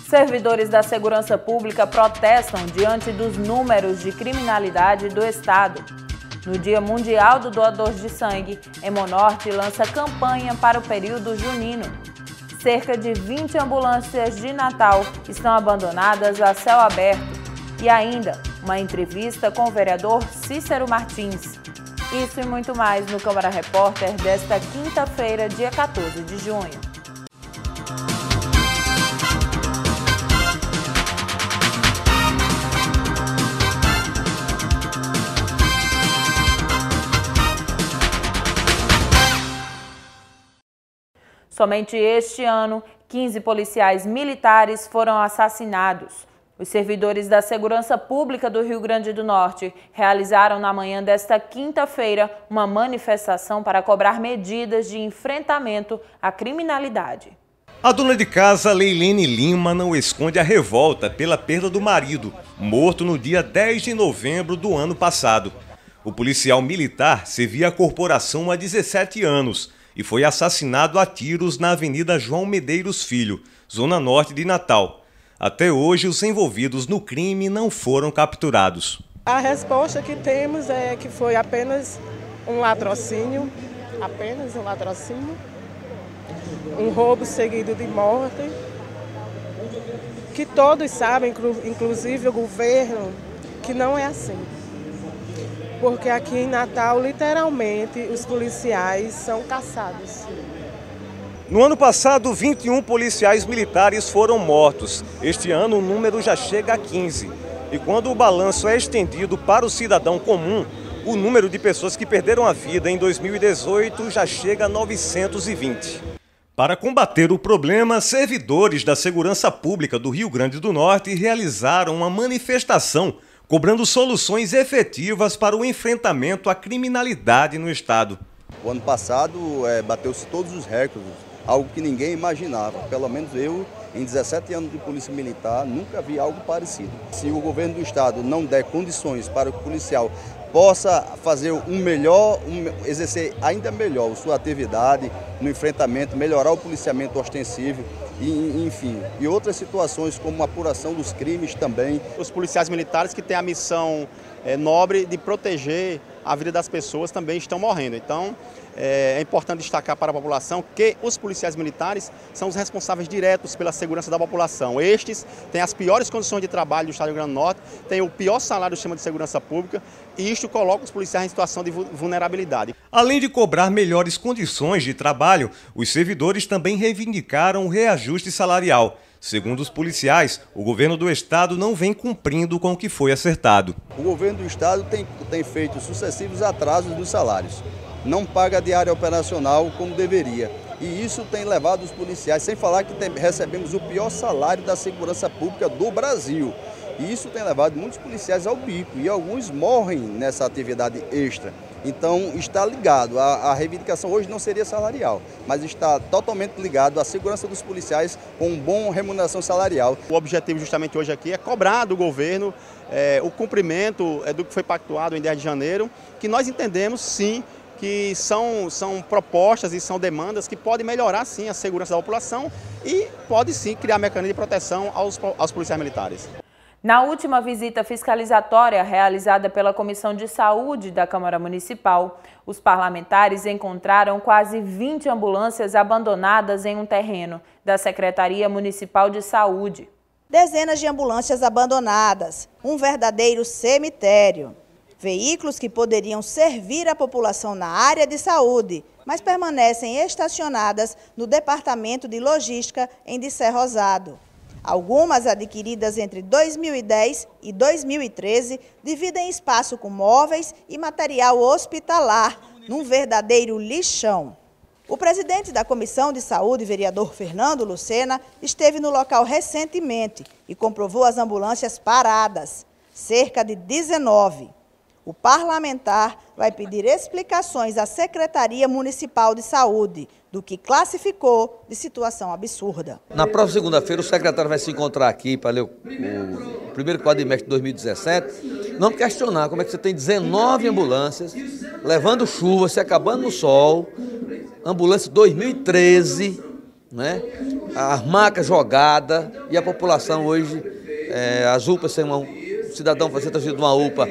Servidores da segurança pública protestam diante dos números de criminalidade do estado. No Dia Mundial do Doador de Sangue, Hemonorte lança campanha para o período junino. Cerca de 20 ambulâncias de Natal estão abandonadas a céu aberto. E ainda, uma entrevista com o vereador Cícero Martins. Isso e muito mais no Câmara Repórter desta quinta-feira, dia 14 de junho. Somente este ano, 15 policiais militares foram assassinados. Os servidores da Segurança Pública do Rio Grande do Norte realizaram na manhã desta quinta-feira uma manifestação para cobrar medidas de enfrentamento à criminalidade. A dona de casa, Leilene Lima, não esconde a revolta pela perda do marido, morto no dia 10 de novembro do ano passado. O policial militar servia a corporação há 17 anos e foi assassinado a tiros na Avenida João Medeiros Filho, zona norte de Natal. Até hoje, os envolvidos no crime não foram capturados. A resposta que temos é que foi apenas um latrocínio, um roubo seguido de morte, que todos sabem, inclusive o governo, que não é assim. Porque aqui em Natal, literalmente, os policiais são caçados. No ano passado, 21 policiais militares foram mortos. Este ano, o número já chega a 15. E quando o balanço é estendido para o cidadão comum, o número de pessoas que perderam a vida em 2018 já chega a 920. Para combater o problema, servidores da Segurança Pública do Rio Grande do Norte realizaram uma manifestação cobrando soluções efetivas para o enfrentamento à criminalidade no estado. O ano passado bateu-se todos os recordes, algo que ninguém imaginava. Pelo menos eu, em 17 anos de polícia militar, nunca vi algo parecido. Se o governo do estado não der condições para que o policial possa fazer exercer ainda melhor sua atividade no enfrentamento, melhorar o policiamento ostensivo, enfim, e outras situações como a apuração dos crimes também. Os policiais militares que têm a missão nobre de proteger a vida das pessoas também estão morrendo. Então, é importante destacar para a população que os policiais militares são os responsáveis diretos pela segurança da população. Estes têm as piores condições de trabalho do estado do Rio Grande do Norte, têm o pior salário do sistema de segurança pública e isto coloca os policiais em situação de vulnerabilidade. Além de cobrar melhores condições de trabalho, os servidores também reivindicaram o reajuste salarial. Segundo os policiais, o governo do estado não vem cumprindo com o que foi acertado. O governo do estado tem feito sucessivos atrasos nos salários. Não paga a diária operacional como deveria. E isso tem levado os policiais, sem falar que recebemos o pior salário da segurança pública do Brasil. E isso tem levado muitos policiais ao bico e alguns morrem nessa atividade extra. Então está ligado, a reivindicação hoje não seria salarial, mas está totalmente ligado à segurança dos policiais com uma boa remuneração salarial. O objetivo justamente hoje aqui é cobrar do governo o cumprimento do que foi pactuado em 10 de janeiro, que nós entendemos sim que são propostas e são demandas que podem melhorar sim a segurança da população e pode sim criar mecanismo de proteção aos policiais militares. Na última visita fiscalizatória realizada pela Comissão de Saúde da Câmara Municipal, os parlamentares encontraram quase 20 ambulâncias abandonadas em um terreno da Secretaria Municipal de Saúde. Dezenas de ambulâncias abandonadas, um verdadeiro cemitério. Veículos que poderiam servir a população na área de saúde, mas permanecem estacionadas no Departamento de Logística em Dissé Rosado. Algumas adquiridas entre 2010 e 2013 dividem espaço com móveis e material hospitalar, num verdadeiro lixão. O presidente da Comissão de Saúde, vereador Fernando Lucena, esteve no local recentemente e comprovou as ambulâncias paradas, cerca de 19. O parlamentar vai pedir explicações à Secretaria Municipal de Saúde do que classificou de situação absurda. Na próxima segunda-feira, o secretário vai se encontrar aqui para ler o primeiro quadrimestre de 2017. Vamos questionar como é que você tem 19 ambulâncias, levando chuva, se acabando no sol, ambulância 2013, né? As macas jogadas e a população hoje, as UPAs, sem um cidadão fazer trazido de uma UPA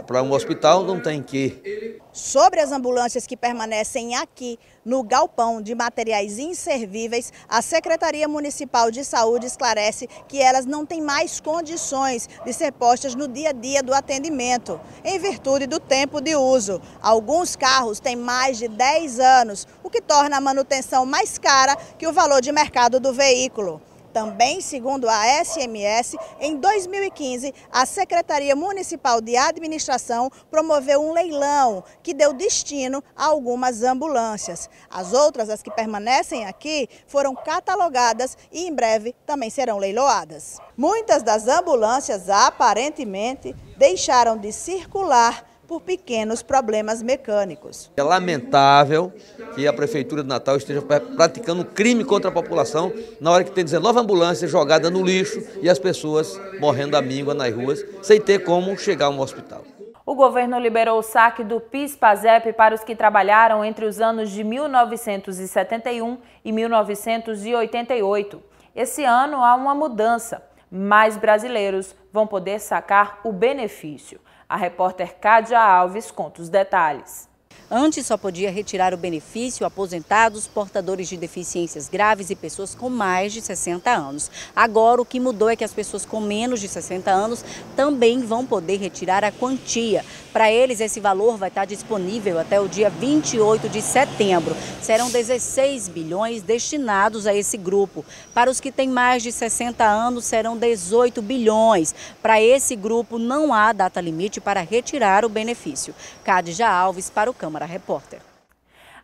para um hospital, não tem que ir. Sobre as ambulâncias que permanecem aqui no galpão de materiais inservíveis, a Secretaria Municipal de Saúde esclarece que elas não têm mais condições de ser postas no dia a dia do atendimento, em virtude do tempo de uso. Alguns carros têm mais de 10 anos, o que torna a manutenção mais cara que o valor de mercado do veículo. Também, segundo a SMS, em 2015, a Secretaria Municipal de Administração promoveu um leilão que deu destino a algumas ambulâncias. As outras, as que permanecem aqui, foram catalogadas e em breve também serão leiloadas. Muitas das ambulâncias, aparentemente, deixaram de circular por pequenos problemas mecânicos. É lamentável que a Prefeitura de Natal esteja praticando crime contra a população na hora que tem 19 ambulâncias jogadas no lixo e as pessoas morrendo à míngua nas ruas sem ter como chegar a um hospital. O governo liberou o saque do PIS/PASEP para os que trabalharam entre os anos de 1971 e 1988. Esse ano há uma mudança. Mais brasileiros vão poder sacar o benefício. A repórter Cádia Alves conta os detalhes. Antes só podia retirar o benefício aposentados, portadores de deficiências graves e pessoas com mais de 60 anos. Agora o que mudou é que as pessoas com menos de 60 anos também vão poder retirar a quantia. Para eles esse valor vai estar disponível até o dia 28 de setembro. Serão 16 bilhões destinados a esse grupo. Para os que têm mais de 60 anos serão 18 bilhões. Para esse grupo não há data limite para retirar o benefício. Cádia Alves para o Câmara Repórter.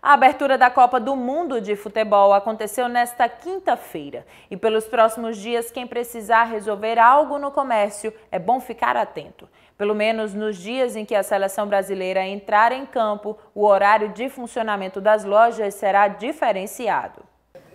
A abertura da Copa do Mundo de Futebol aconteceu nesta quinta-feira. E pelos próximos dias, quem precisar resolver algo no comércio, é bom ficar atento. Pelo menos nos dias em que a seleção brasileira entrar em campo, o horário de funcionamento das lojas será diferenciado.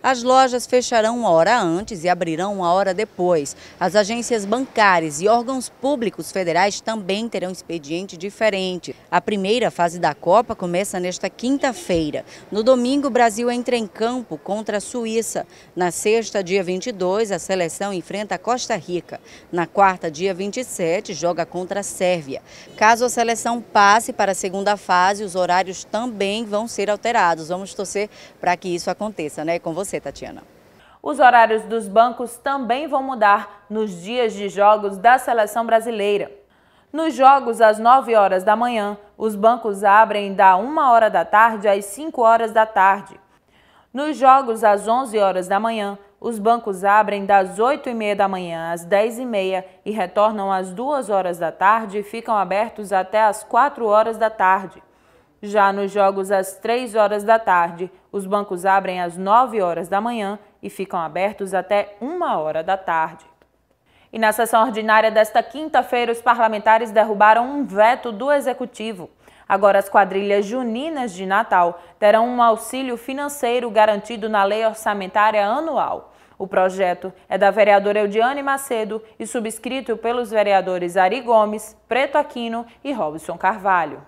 As lojas fecharão uma hora antes e abrirão uma hora depois. As agências bancárias e órgãos públicos federais também terão expediente diferente. A primeira fase da Copa começa nesta quinta-feira. No domingo, o Brasil entra em campo contra a Suíça. Na sexta, dia 22, a seleção enfrenta a Costa Rica. Na quarta, dia 27, joga contra a Sérvia. Caso a seleção passe para a segunda fase, os horários também vão ser alterados. Vamos torcer para que isso aconteça, né? Com você, Tatiana. Os horários dos bancos também vão mudar nos dias de jogos da seleção brasileira. Nos jogos às 9 horas da manhã, os bancos abrem da 1 hora da tarde às 5 horas da tarde. Nos jogos às 11 horas da manhã, os bancos abrem das 8h30 da manhã às 10h30 e retornam às 2 horas da tarde e ficam abertos até às 4 horas da tarde. Já nos jogos às 3 horas da tarde, os bancos abrem às 9 horas da manhã e ficam abertos até 1 hora da tarde. E na sessão ordinária desta quinta-feira, os parlamentares derrubaram um veto do Executivo. Agora as quadrilhas juninas de Natal terão um auxílio financeiro garantido na Lei Orçamentária Anual. O projeto é da vereadora Eudiane Macedo e subscrito pelos vereadores Ari Gomes, Preto Aquino e Robson Carvalho.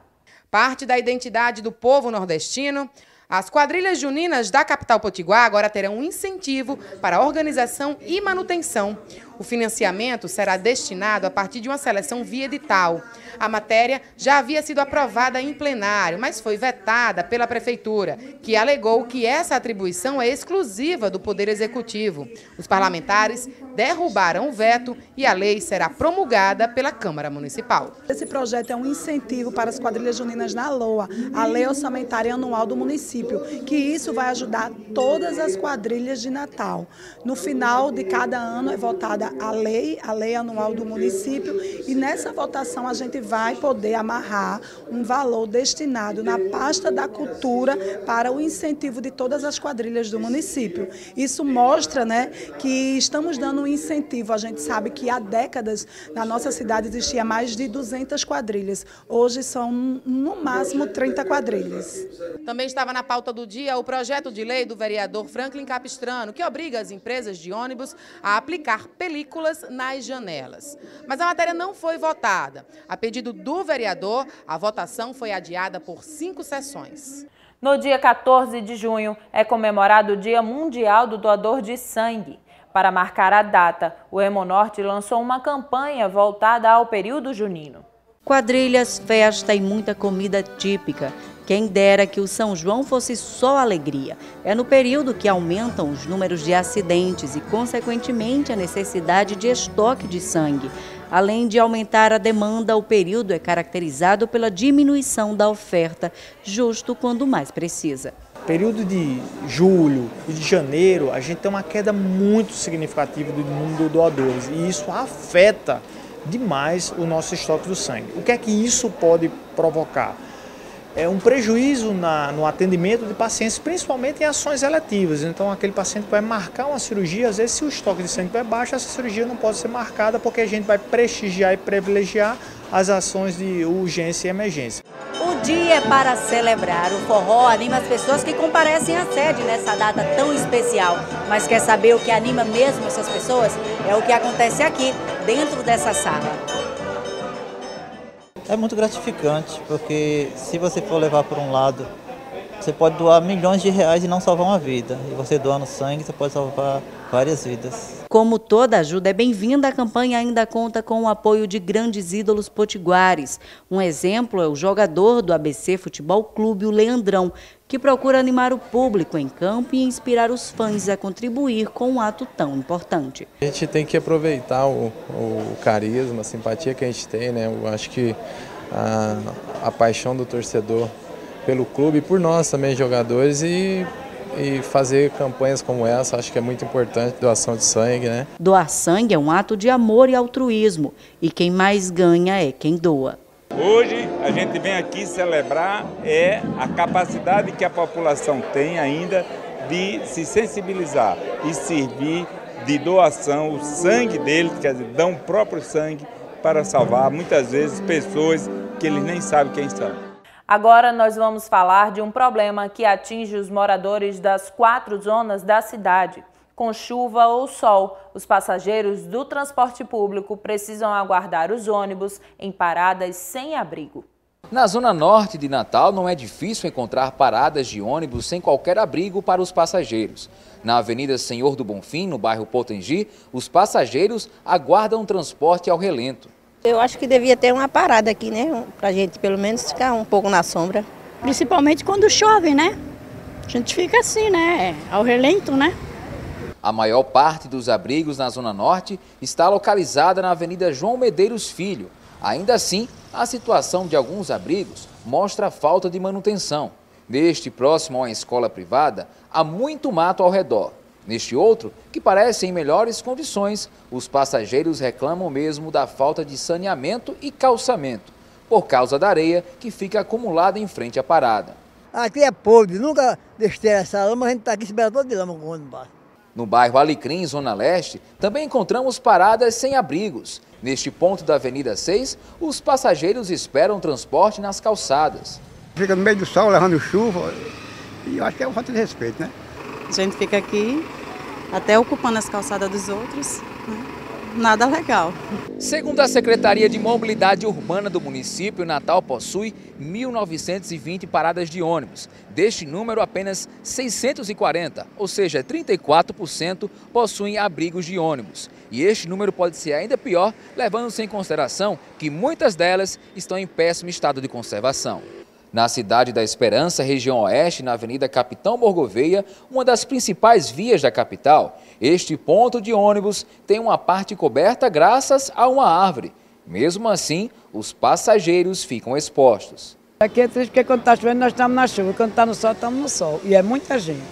Parte da identidade do povo nordestino, as quadrilhas juninas da capital potiguar agora terão um incentivo para a organização e manutenção. O financiamento será destinado a partir de uma seleção via edital. A matéria já havia sido aprovada em plenário, mas foi vetada pela Prefeitura, que alegou que essa atribuição é exclusiva do Poder Executivo. Os parlamentares derrubaram o veto e a lei será promulgada pela Câmara Municipal. Esse projeto é um incentivo para as quadrilhas juninas na LOA, a Lei Orçamentária Anual do município, que isso vai ajudar todas as quadrilhas de Natal. No final de cada ano é votada a lei anual do município e nessa votação a gente vai poder amarrar um valor destinado na pasta da cultura para o incentivo de todas as quadrilhas do município. Isso mostra, né, que estamos dando um incentivo. A gente sabe que há décadas na nossa cidade existia mais de 200 quadrilhas. Hoje são no máximo 30 quadrilhas. Também estava na pauta do dia o projeto de lei do vereador Franklin Capistrano, que obriga as empresas de ônibus a aplicar películas nas janelas. Mas a matéria não foi votada. A pedido do vereador, a votação foi adiada por 5 sessões. No dia 14 de junho é comemorado o Dia Mundial do Doador de Sangue. Para marcar a data, o Hemonorte lançou uma campanha voltada ao período junino. Quadrilhas, festa e muita comida típica. Quem dera que o São João fosse só alegria. É no período que aumentam os números de acidentes e, consequentemente, a necessidade de estoque de sangue. Além de aumentar a demanda, o período é caracterizado pela diminuição da oferta, justo quando mais precisa. Período de julho e de janeiro, a gente tem uma queda muito significativa do número de doadores e isso afeta demais o nosso estoque do sangue. O que é que isso pode provocar? É um prejuízo no atendimento de pacientes, principalmente em ações eletivas. Então, aquele paciente que vai marcar uma cirurgia, às vezes, se o estoque de sangue estiver baixo, essa cirurgia não pode ser marcada porque a gente vai prestigiar e privilegiar as ações de urgência e emergência. O dia é para celebrar. O forró anima as pessoas que comparecem à sede nessa data tão especial. Mas quer saber o que anima mesmo essas pessoas? É o que acontece aqui, dentro dessa sala. É muito gratificante, porque se você for levar por um lado, você pode doar milhões de reais e não salvar uma vida. E você doando sangue, você pode salvar várias vidas. Como toda ajuda é bem-vinda, a campanha ainda conta com o apoio de grandes ídolos potiguares. Um exemplo é o jogador do ABC Futebol Clube, o Leandrão, que procura animar o público em campo e inspirar os fãs a contribuir com um ato tão importante. A gente tem que aproveitar o carisma, a simpatia que a gente tem, né? Eu acho que a paixão do torcedor pelo clube e por nós também, jogadores, e fazer campanhas como essa, acho que é muito importante, doação de sangue, né? Doar sangue é um ato de amor e altruísmo, e quem mais ganha é quem doa. Hoje a gente vem aqui celebrar a capacidade que a população tem ainda de se sensibilizar e servir de doação, o sangue deles, quer dizer, dão o próprio sangue para salvar muitas vezes pessoas que eles nem sabem quem são. Agora nós vamos falar de um problema que atinge os moradores das 4 zonas da cidade. Com chuva ou sol, os passageiros do transporte público precisam aguardar os ônibus em paradas sem abrigo. Na zona norte de Natal, não é difícil encontrar paradas de ônibus sem qualquer abrigo para os passageiros. Na Avenida Senhor do Bonfim, no bairro Potengi, os passageiros aguardam transporte ao relento. Eu acho que devia ter uma parada aqui, né? Pra gente pelo menos ficar um pouco na sombra. Principalmente quando chove, né? A gente fica assim, né? Ao relento, né? A maior parte dos abrigos na Zona Norte está localizada na Avenida João Medeiros Filho. Ainda assim, a situação de alguns abrigos mostra a falta de manutenção. Neste próximo a uma escola privada, há muito mato ao redor. Neste outro, que parece em melhores condições, os passageiros reclamam mesmo da falta de saneamento e calçamento, por causa da areia que fica acumulada em frente à parada. Aqui é podre, nunca deixei essa lama, a gente está aqui esperando todo de lama com o ônibus. No bairro Alecrim, Zona Leste, também encontramos paradas sem abrigos. Neste ponto da Avenida 6, os passageiros esperam transporte nas calçadas. Fica no meio do sol, levando chuva, e eu acho que é uma falta de respeito, né? A gente fica aqui, até ocupando as calçadas dos outros, né? Nada legal. Segundo a Secretaria de Mobilidade Urbana do município, Natal possui 1.920 paradas de ônibus. Deste número, apenas 640, ou seja, 34%, possuem abrigos de ônibus. E este número pode ser ainda pior, levando-se em consideração que muitas delas estão em péssimo estado de conservação. Na Cidade da Esperança, região oeste, na Avenida Capitão Borgoveia, uma das principais vias da capital, este ponto de ônibus tem uma parte coberta graças a uma árvore. Mesmo assim, os passageiros ficam expostos. Aqui é triste porque quando está chovendo nós estamos na chuva, quando está no sol estamos no sol. E é muita gente,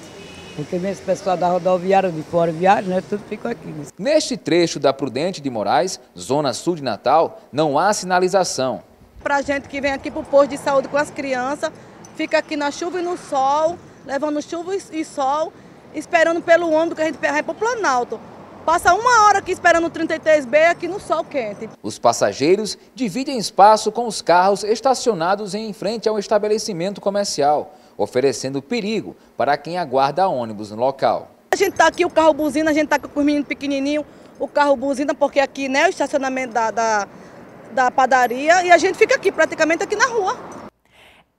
porque mesmo esse pessoal da rodoviária de fora viagem, né, tudo fica aqui. Neste trecho da Prudente de Moraes, zona sul de Natal, não há sinalização. Para a gente que vem aqui para o posto de saúde com as crianças, fica aqui na chuva e no sol, levando chuva e sol, esperando pelo ônibus que a gente vai para o Planalto. Passa uma hora aqui esperando o 33B aqui no sol quente. Os passageiros dividem espaço com os carros estacionados em frente a um estabelecimento comercial, oferecendo perigo para quem aguarda ônibus no local. A gente está aqui, o carro buzina, a gente está com os meninos pequenininhos, o carro buzina, porque aqui, né, o estacionamento da padaria, e a gente fica aqui, praticamente aqui na rua.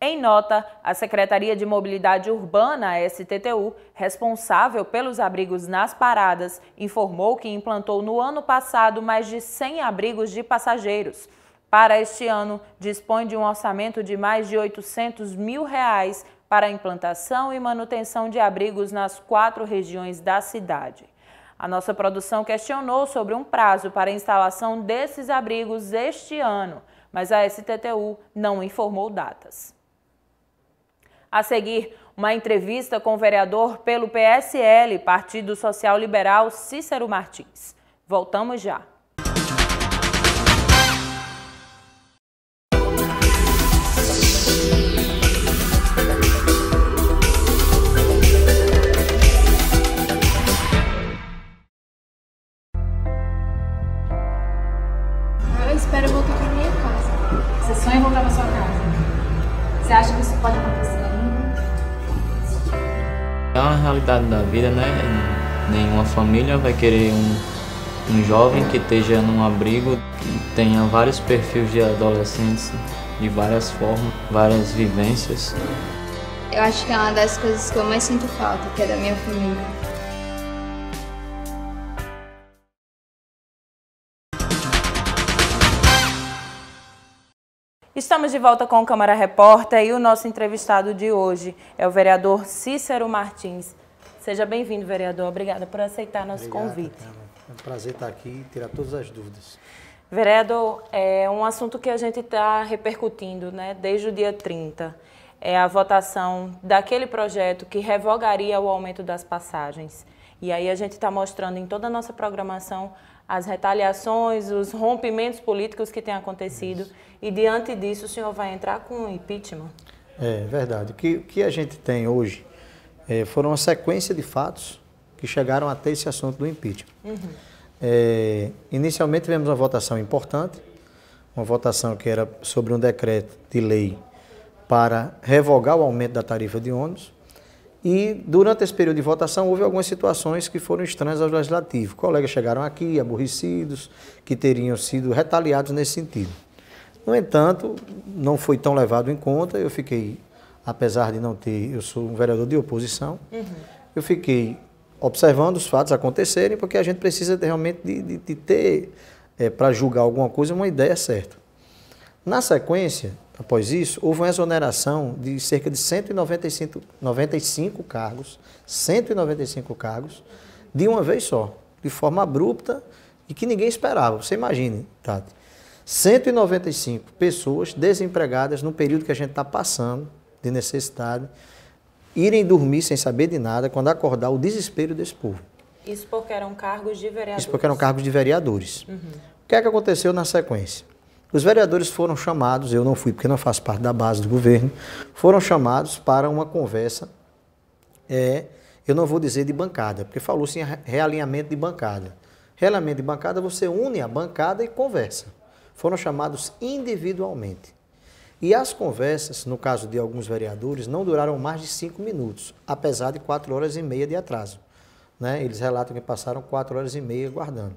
Em nota, a Secretaria de Mobilidade Urbana, a STTU, responsável pelos abrigos nas paradas, informou que implantou no ano passado mais de 100 abrigos de passageiros. Para este ano, dispõe de um orçamento de mais de R$ 800 mil para a implantação e manutenção de abrigos nas 4 regiões da cidade. A nossa produção questionou sobre um prazo para a instalação desses abrigos este ano, mas a STTU não informou datas. A seguir, uma entrevista com o vereador pelo PSL, Partido Social Liberal, Cícero Martins. Voltamos já. Eu espero voltar para minha casa. Você sonha em voltar para sua casa? Você acha que isso pode acontecer? É uma realidade da vida, né? Nenhuma família vai querer um jovem que esteja num abrigo, que tenha vários perfis de adolescentes, de várias formas, várias vivências. Eu acho que é uma das coisas que eu mais sinto falta, que é da minha família. Estamos de volta com o Câmara Repórter e o nosso entrevistado de hoje é o vereador Cícero Martins. Seja bem-vindo, vereador. Obrigada por aceitar nosso convite. É um prazer estar aqui e tirar todas as dúvidas. Vereador, é um assunto que a gente está repercutindo, né, desde o dia 30. É a votação daquele projeto que revogaria o aumento das passagens. E aí a gente está mostrando em toda a nossa programação as retaliações, os rompimentos políticos que têm acontecido. E diante disso o senhor vai entrar com um impeachment? É verdade. O que a gente tem hoje foram uma sequência de fatos que chegaram até esse assunto do impeachment. Inicialmente tivemos uma votação importante, uma votação que era sobre um decreto de lei para revogar o aumento da tarifa de ônibus. E durante esse período de votação houve algumas situações que foram estranhas ao legislativo. Colegas chegaram aqui aborrecidos, que teriam sido retaliados nesse sentido. No entanto, não foi tão levado em conta. Eu fiquei, apesar de não ter, eu sou um vereador de oposição, eu fiquei observando os fatos acontecerem, porque a gente precisa realmente de ter, para julgar alguma coisa, uma ideia certa. Na sequência, após isso, houve uma exoneração de cerca de 195 cargos, 195 cargos, de uma vez só, de forma abrupta e que ninguém esperava. Você imagine, Tati, 195 pessoas desempregadas no período que a gente está passando de necessidade, irem dormir sem saber de nada, quando acordar, o desespero desse povo. Isso porque eram cargos de vereadores? Isso porque eram cargos de vereadores. O que é que aconteceu na sequência? Os vereadores foram chamados, eu não fui porque não faço parte da base do governo, foram chamados para uma conversa, eu não vou dizer de bancada, porque falou-se em realinhamento de bancada. Realinhamento de bancada, você une a bancada e conversa. Foram chamados individualmente. E as conversas, no caso de alguns vereadores, não duraram mais de 5 minutos, apesar de 4 horas e meia de atraso. Né? Eles relatam que passaram 4 horas e meia aguardando.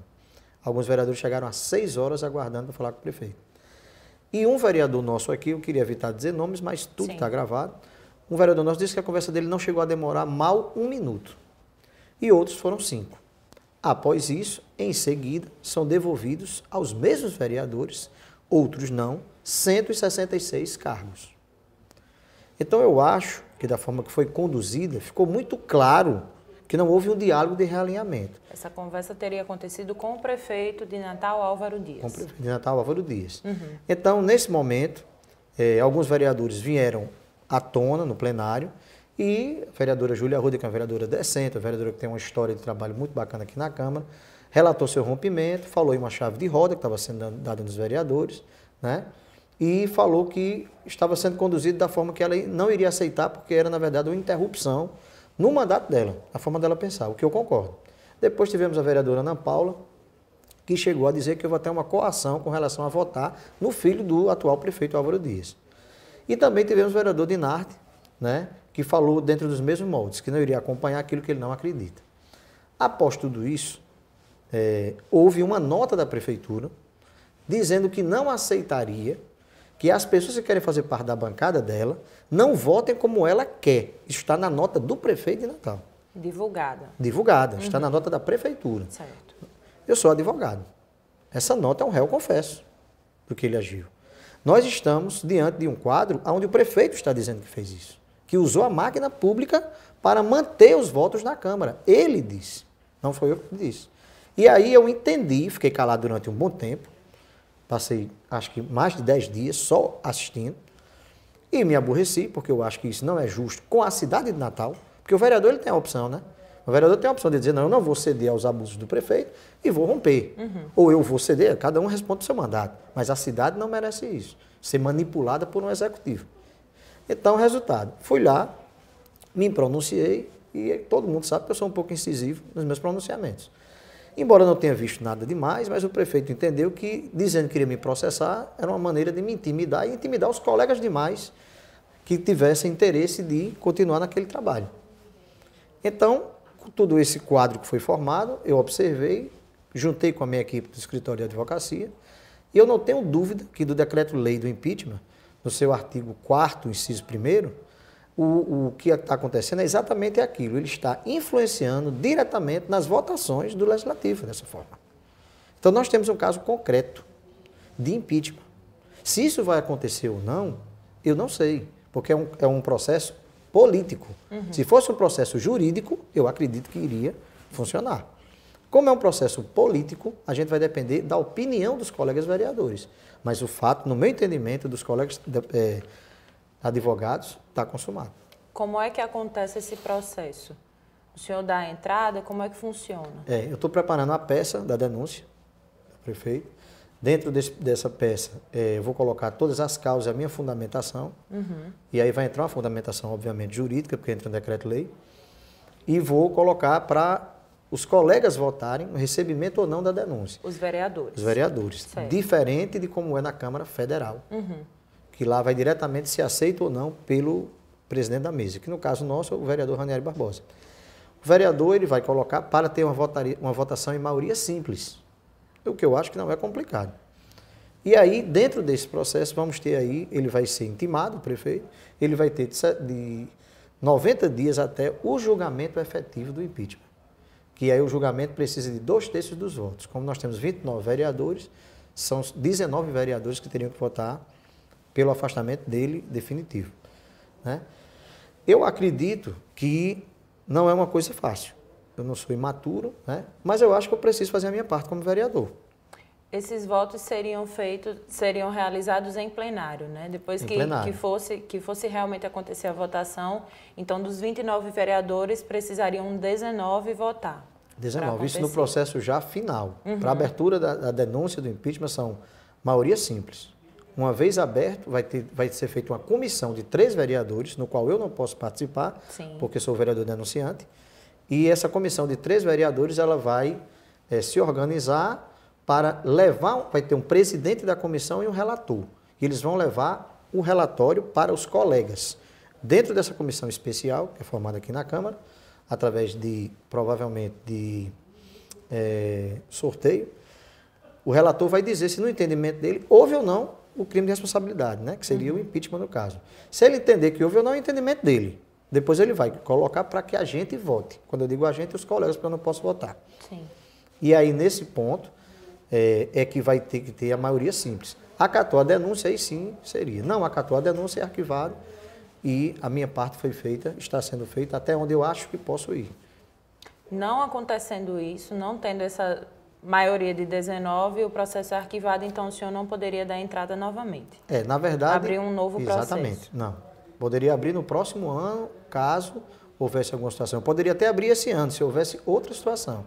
Alguns vereadores chegaram a 6 horas aguardando para falar com o prefeito. E um vereador nosso aqui, eu queria evitar dizer nomes, mas tudo está gravado, um vereador nosso disse que a conversa dele não chegou a demorar mal 1 minuto. E outros foram 5. Após isso, em seguida, são devolvidos aos mesmos vereadores, outros não, 166 cargos. Então eu acho que da forma que foi conduzida, ficou muito claro que não houve um diálogo de realinhamento. Essa conversa teria acontecido com o prefeito de Natal, Álvaro Dias. Com o prefeito de Natal, Álvaro Dias. Então, nesse momento, alguns vereadores vieram à tona no plenário e a vereadora Júlia Arruda, que é uma vereadora decente, uma vereadora que tem uma história de trabalho muito bacana aqui na Câmara, relatou seu rompimento, falou em uma chave de roda que estava sendo dada nos vereadores, né? E falou que estava sendo conduzido da forma que ela não iria aceitar, porque era, na verdade, uma interrupção no mandato dela, a forma dela pensar, o que eu concordo. Depois tivemos a vereadora Ana Paula, que chegou a dizer que houve até uma coação com relação a votar no filho do atual prefeito Álvaro Dias. E também tivemos o vereador Dinarte, né, que falou dentro dos mesmos moldes, que não iria acompanhar aquilo que ele não acredita. Após tudo isso, houve uma nota da prefeitura dizendo que não aceitaria que as pessoas que querem fazer parte da bancada dela não votem como ela quer. Isso está na nota do prefeito de Natal. Divulgada. Divulgada, está na nota da prefeitura. Certo. Eu sou advogado. Essa nota é um réu confesso do que ele agiu. Nós estamos diante de um quadro onde o prefeito está dizendo que fez isso, que usou a máquina pública para manter os votos na Câmara. Ele disse, não foi eu que disse. E aí eu entendi, fiquei calado durante um bom tempo, passei acho que mais de 10 dias só assistindo, e me aborreci, porque eu acho que isso não é justo com a cidade de Natal, porque o vereador ele tem a opção, né? O vereador tem a opção de dizer, não, eu não vou ceder aos abusos do prefeito e vou romper. Ou eu vou ceder, cada um responde o seu mandato. Mas a cidade não merece isso, ser manipulada por um executivo. Então, resultado, fui lá, me pronunciei, e todo mundo sabe que eu sou um pouco incisivo nos meus pronunciamentos. Embora eu não tenha visto nada demais, mas o prefeito entendeu que, dizendo que queria me processar, era uma maneira de me intimidar e intimidar os colegas demais que tivessem interesse de continuar naquele trabalho. Então, com todo esse quadro que foi formado, eu observei, juntei com a minha equipe do escritório de advocacia, e eu não tenho dúvida que do decreto-lei do impeachment, no seu artigo 4º, inciso 1º, o que está acontecendo é exatamente aquilo. Ele está influenciando diretamente nas votações do Legislativo, dessa forma. Então, nós temos um caso concreto de impeachment. Se isso vai acontecer ou não, eu não sei, porque é um processo político. Se fosse um processo jurídico, eu acredito que iria funcionar. Como é um processo político, a gente vai depender da opinião dos colegas vereadores. Mas o fato, no meu entendimento, dos colegas advogados, está consumado. Como é que acontece esse processo? O senhor dá a entrada, como é que funciona? Eu estou preparando a peça da denúncia do prefeito. Dentro dessa peça, eu vou colocar todas as causas e a minha fundamentação. E aí vai entrar uma fundamentação, obviamente, jurídica, porque entra no decreto-lei. E vou colocar para os colegas votarem o recebimento ou não da denúncia. Os vereadores. Os vereadores. Certo. Diferente de como é na Câmara Federal. Que lá vai diretamente se aceita ou não pelo presidente da mesa, que no caso nosso é o vereador Ranieri Barbosa. O vereador ele vai colocar para ter uma votação em maioria simples, o que eu acho que não é complicado. E aí, dentro desse processo, vamos ter aí, ele vai ser intimado, o prefeito, ele vai ter de 90 dias até o julgamento efetivo do impeachment. Que aí o julgamento precisa de 2/3 dos votos. Como nós temos 29 vereadores, são 19 vereadores que teriam que votar pelo afastamento dele definitivo. Né? Eu acredito que não é uma coisa fácil. Eu não sou imaturo, né? Mas eu acho que eu preciso fazer a minha parte como vereador. Esses votos seriam realizados em plenário, né? Depois que fosse realmente acontecer a votação, então dos 29 vereadores precisariam 19 votar. 19, isso no processo já final. Para a abertura da denúncia do impeachment são maioria simples. Uma vez aberto, vai ser feita uma comissão de 3 vereadores, no qual eu não posso participar, porque sou vereador denunciante. E essa comissão de 3 vereadores, ela vai se organizar para levar, vai ter um presidente da comissão e um relator. E eles vão levar o relatório para os colegas. Dentro dessa comissão especial, que é formada aqui na Câmara, através provavelmente, de sorteio, o relator vai dizer se no entendimento dele houve ou não o crime de responsabilidade, né? Que seria o impeachment no caso. Se ele entender que houve ou não, é o entendimento dele. Depois ele vai colocar para que a gente vote. Quando eu digo a gente, os colegas, porque eu não posso votar. Sim. E aí, nesse ponto, é que vai ter que ter a maioria simples. Acatou a denúncia, aí sim seria. Não acatou a denúncia, é arquivado. E a minha parte foi feita, está sendo feita até onde eu acho que posso ir. Não acontecendo isso, não tendo essa maioria de 19, o processo é arquivado, então o senhor não poderia dar entrada novamente? Na verdade... Abrir um novo processo? Exatamente, não. Poderia abrir no próximo ano, caso houvesse alguma situação. Eu poderia até abrir esse ano, se houvesse outra situação.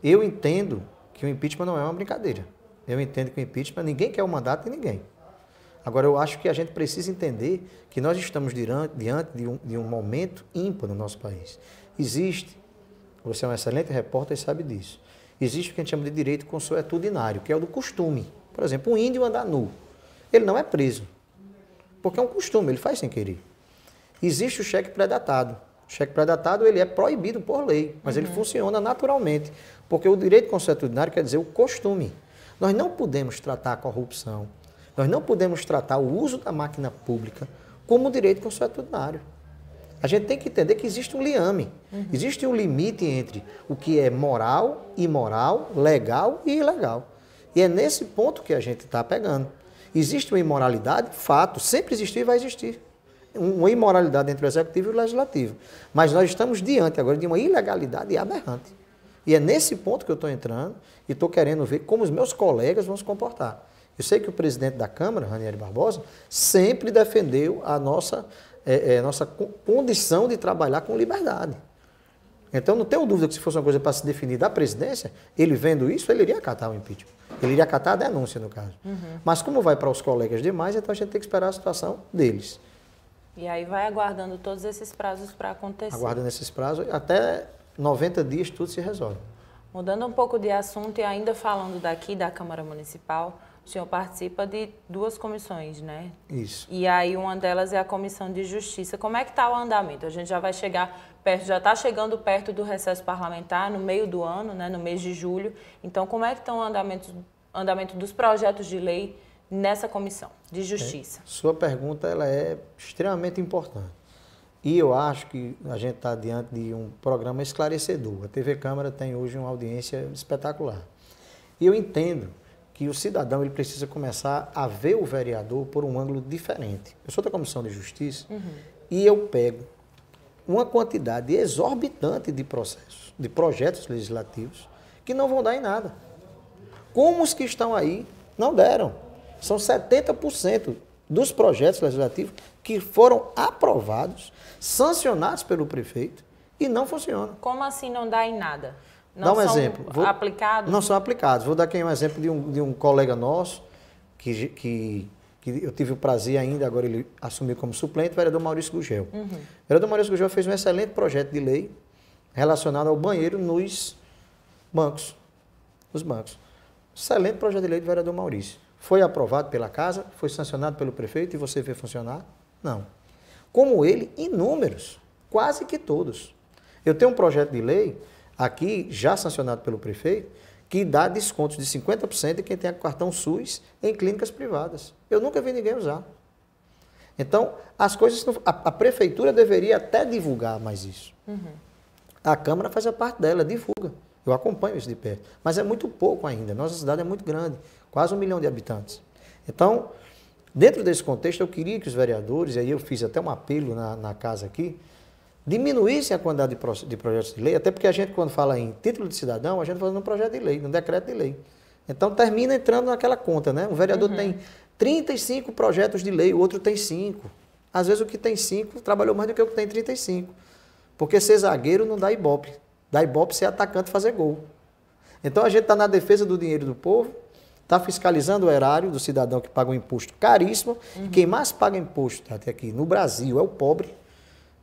Eu entendo que o impeachment não é uma brincadeira. Eu entendo que o impeachment, ninguém quer o mandato de ninguém. Agora, eu acho que a gente precisa entender que nós estamos diante de um momento ímpar no nosso país. Existe, você é um excelente repórter e sabe disso, existe o que a gente chama de direito consuetudinário, que é o do costume. Por exemplo, um índio andar nu. Ele não é preso, porque é um costume, ele faz sem querer. Existe o cheque pré-datado. O cheque pré-datado ele é proibido por lei, mas ele funciona naturalmente, porque o direito consuetudinário quer dizer o costume. Nós não podemos tratar a corrupção, Nós não podemos tratar o uso da máquina pública como um direito consuetudinário. A gente tem que entender que existe um liame, existe um limite entre o que é moral, imoral, legal e ilegal. E é nesse ponto que a gente está pegando. Existe uma imoralidade, fato, sempre existiu e vai existir. Uma imoralidade entre o executivo e o legislativo. Mas nós estamos diante agora de uma ilegalidade aberrante. E é nesse ponto que eu estou entrando e estou querendo ver como os meus colegas vão se comportar. Eu sei que o presidente da Câmara, Ranieri Barbosa, sempre defendeu a nossa condição de trabalhar com liberdade. Então, não tenho dúvida que se fosse uma coisa para se definir da presidência, ele vendo isso, ele iria acatar o impeachment. Ele iria acatar a denúncia, no caso. Mas como vai para os colegas demais, então a gente tem que esperar a situação deles. E aí vai aguardando todos esses prazos para acontecer. Aguardando esses prazos, até 90 dias tudo se resolve. Mudando um pouco de assunto e ainda falando daqui da Câmara Municipal, o senhor participa de 2 comissões, né? Isso. E aí uma delas é a Comissão de Justiça. Como é que está o andamento? A gente já vai chegar perto, já está chegando perto do recesso parlamentar, no meio do ano, né, no mês de julho. Então, como é que está o andamento dos projetos de lei nessa Comissão de Justiça? Sua pergunta ela é extremamente importante. E eu acho que a gente está diante de um programa esclarecedor. A TV Câmara tem hoje uma audiência espetacular. E eu entendo que o cidadão ele precisa começar a ver o vereador por um ângulo diferente. Eu sou da Comissão de Justiça e eu pego uma quantidade exorbitante de processos, de projetos legislativos que não vão dar em nada. Como os que estão aí não deram. São 70% dos projetos legislativos que foram aprovados, sancionados pelo prefeito e não funcionam. Como assim não dá em nada? Dá um exemplo. Aplicados? Não são aplicados. Vou dar aqui um exemplo de um colega nosso, que eu tive o prazer ainda, agora ele assumiu como suplente, o vereador Maurício Gugel. O vereador Maurício Gugel fez um excelente projeto de lei relacionado ao banheiro nos bancos. Excelente projeto de lei do vereador Maurício. Foi aprovado pela casa, foi sancionado pelo prefeito e você vê funcionar? Não. Como ele, inúmeros, quase que todos. Eu tenho um projeto de lei aqui, já sancionado pelo prefeito, que dá descontos de 50% de quem tem cartão SUS em clínicas privadas. Eu nunca vi ninguém usar. Então, as coisas... A prefeitura deveria até divulgar mais isso. A Câmara faz a parte dela, divulga. Eu acompanho isso de perto. Mas é muito pouco ainda. Nossa cidade é muito grande, quase 1 milhão de habitantes. Então, dentro desse contexto, eu queria que os vereadores, e aí eu fiz até um apelo na casa aqui, diminuíssem a quantidade de projetos de lei, até porque a gente, quando fala em título de cidadão, a gente fala num projeto de lei, num decreto de lei. Então, termina entrando naquela conta, né? O vereador tem 35 projetos de lei, o outro tem 5. Às vezes, o que tem 5 trabalhou mais do que o que tem 35. Porque ser zagueiro não dá ibope. Dá ibope ser atacante e fazer gol. Então, a gente está na defesa do dinheiro do povo, está fiscalizando o erário do cidadão que paga um imposto caríssimo. Quem mais paga imposto até aqui no Brasil é o pobre.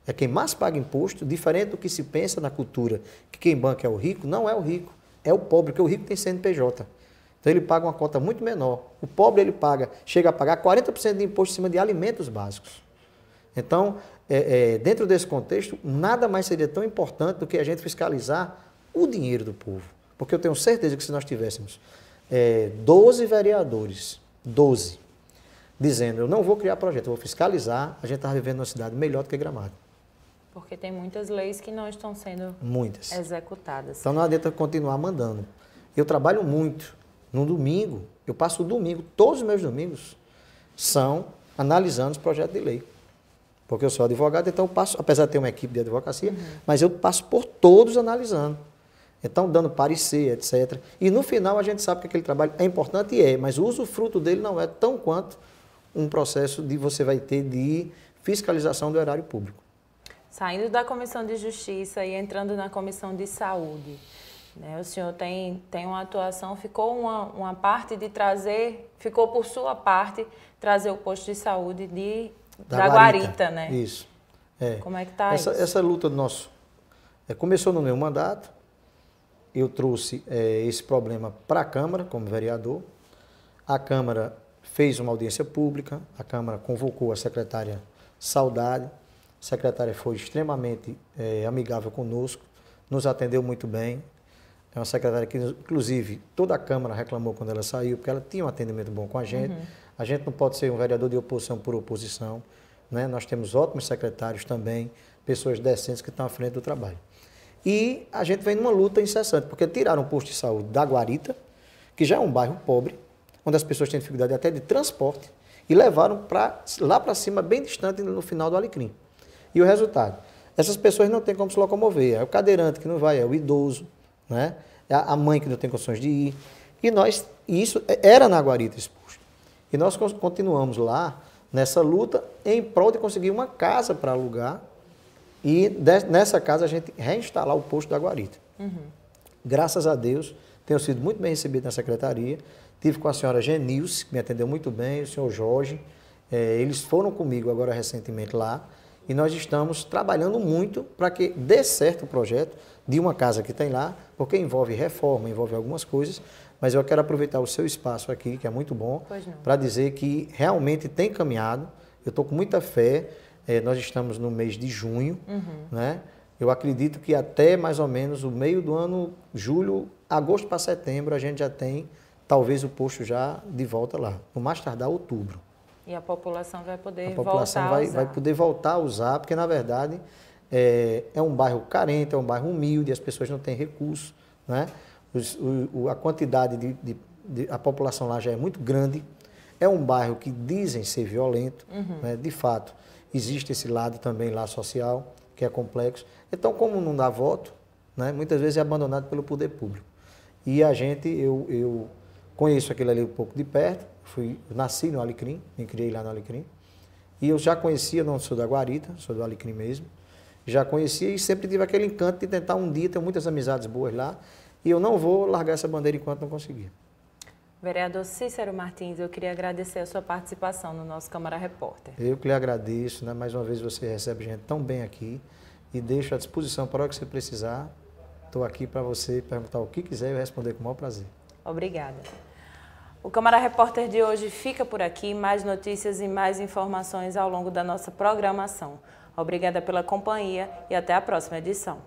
É quem mais paga imposto, diferente do que se pensa na cultura, que quem banca é o rico, não é o rico, é o pobre, porque o rico tem CNPJ. Então ele paga uma cota muito menor. O pobre ele chega a pagar 40% de imposto em cima de alimentos básicos. Então, dentro desse contexto, nada mais seria tão importante do que a gente fiscalizar o dinheiro do povo. Porque eu tenho certeza que se nós tivéssemos 12 vereadores, 12, dizendo, eu não vou criar projeto, eu vou fiscalizar, a gente está vivendo uma cidade melhor do que Gramado. Porque tem muitas leis que não estão sendo executadas. Então não adianta continuar mandando. Eu trabalho muito. No domingo, eu passo o domingo, todos os meus domingos, são analisando os projetos de lei. Porque eu sou advogado, então eu passo, apesar de ter uma equipe de advocacia, mas eu passo por todos analisando. Então, dando parecer, etc. E no final a gente sabe que aquele trabalho é importante e mas o usufruto dele não é tão quanto um processo de você vai ter de fiscalização do erário público. Saindo da Comissão de Justiça e entrando na Comissão de Saúde, né, o senhor tem uma atuação, ficou uma parte de trazer, ficou por sua parte, trazer o posto de saúde da Guarita, né? Isso. Como é que está isso? Essa luta do nosso... começou no meu mandato, eu trouxe esse problema para a Câmara, como vereador, a Câmara fez uma audiência pública, a Câmara convocou a secretária Saudade, a secretária foi extremamente amigável conosco, nos atendeu muito bem. É uma secretária que, inclusive, toda a Câmara reclamou quando ela saiu, porque ela tinha um atendimento bom com a gente. A gente não pode ser um vereador de oposição por oposição, né? Nós temos ótimos secretários também, pessoas decentes que estão à frente do trabalho. E a gente vem numa luta incessante, porque tiraram o posto de saúde da Guarita, que já é um bairro pobre, onde as pessoas têm dificuldade até de transporte, e levaram lá para cima, bem distante, no final do Alecrim. E o resultado? Essas pessoas não têm como se locomover. É o cadeirante que não vai, é o idoso, né? É a mãe que não tem condições de ir. E isso era na Guarita exposto. E nós continuamos lá, nessa luta, em prol de conseguir uma casa para alugar e nessa casa a gente reinstalar o posto da Guarita. Graças a Deus, tenho sido muito bem recebido na secretaria. Tive com a senhora Genilce, que me atendeu muito bem, o senhor Jorge. Eles foram comigo agora recentemente lá. E nós estamos trabalhando muito para que dê certo o projeto de uma casa que tem lá, porque envolve reforma, envolve algumas coisas, mas eu quero aproveitar o seu espaço aqui, que é muito bom, para dizer que realmente tem caminhado. Eu estou com muita fé, nós estamos no mês de junho, né? Eu acredito que até mais ou menos o meio do ano, julho, agosto para setembro, a gente já tem talvez o posto já de volta lá, no mais tardar outubro. E a população vai poder voltar a usar. A população vai poder voltar a usar, porque, na verdade, é um bairro carente, é um bairro humilde, as pessoas não têm recursos, né? A quantidade a população lá já é muito grande. É um bairro que dizem ser violento, né? De fato, existe esse lado também lá social, que é complexo. Então, como não dá voto, né? Muitas vezes é abandonado pelo poder público. E a gente, eu conheço aquele ali um pouco de perto. Eu nasci no Alecrim, me criei lá no Alecrim. E eu já conhecia, não sou da Guarita, sou do Alecrim mesmo. Já conhecia e sempre tive aquele encanto de tentar um dia ter muitas amizades boas lá. E eu não vou largar essa bandeira enquanto não conseguir. Vereador Cícero Martins, eu queria agradecer a sua participação no nosso Câmara Repórter. Eu que lhe agradeço, né? Mais uma vez você recebe gente tão bem aqui e deixo à disposição para o que você precisar. Estou aqui para você perguntar o que quiser e eu responder com o maior prazer. Obrigada. O Câmara Repórter de hoje fica por aqui. Mais notícias e mais informações ao longo da nossa programação. Obrigada pela companhia e até a próxima edição.